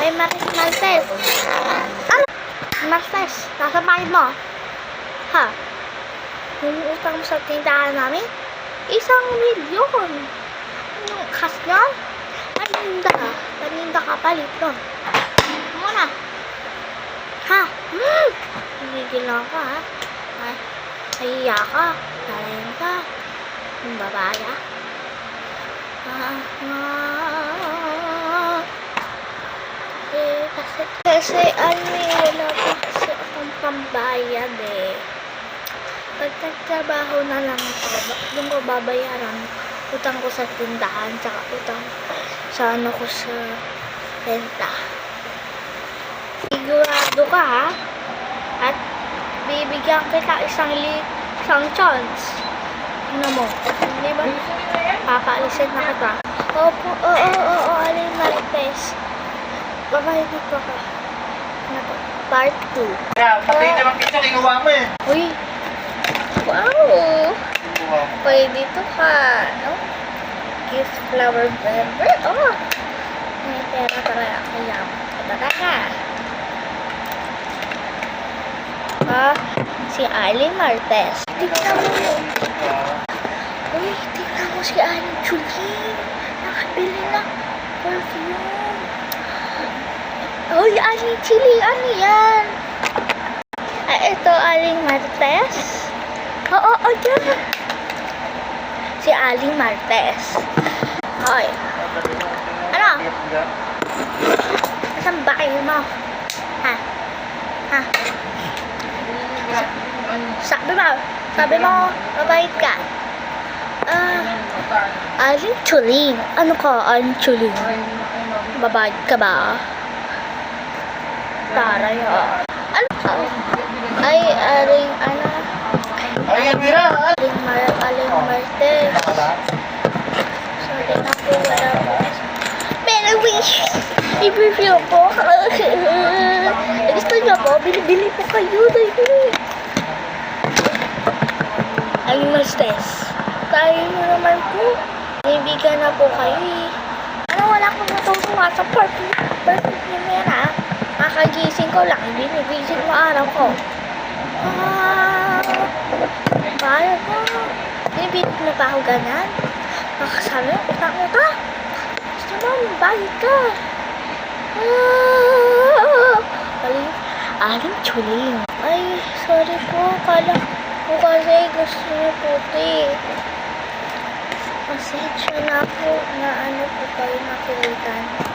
Kay Martes. Ano? Martes, nasa bayad mo? Ha? Yung utang mo sa tindahan namin? 1,000,000. Anong kas nyon? Paninda. Paninda ka palit nun. Muna. Ha? Higil lang ka, ha? Ay, nahiya ka. Nalayan ka. Yung babaya. Kasi wala pa kasi akong pambayad eh. Pag nagtrabaho na lang ako, doon ko babayaran utang ko sa tindahan, tsaka utang sa ano ko sa renta. Sigurado ka, ha? At bibigyan kita isang chance. Ano mo? Hindi ba? Papaalisin na kita. Opo, oo, Aling Martes. Babayad na pa ka. Ano to? Part 2. Kaya, pati naman kita kinuha mo eh. Uy! Wow! Pwede to ka. No? Gift flower member. Oh! May pera talaga kaya. Talaga ka. Si Aling Martes. Tignan mo. Uy, tignan mo si Aling Julie. Nakabili na perfume. Uy, Aling Chili. Ano yan? Ito, Aling Martes. Oo, yan. Si Aling Martes. Hoy. Ano? Saan ba kayo mo? Ha? Sabi mo, mabait ka. Aling Chuling. Ano ka, Aling Chuling? Mabait ka ba? Taray, ha? Ano ka? Ay, Aling, ano? Aling Martes. Sorry na po, wala po. Pero wish! I-review po. Gusto niyo po, bili po kayo. Aling Martes. Tayo nyo naman po. Nibigyan na po kayo eh. Ano, wala akong natutuwa sa perfect ni Mera. Kakagising ko lang, binigising mo araw ko. Bayad mo. Binibit na pa ako ganyan. Nakasabi, utang-utang. Gusto mo, bayad ka. Aling Chuling. Ay, sorry po. Kala ko kasi gusto niyo puti. Pasensya na po na ano po kayo nakulitan.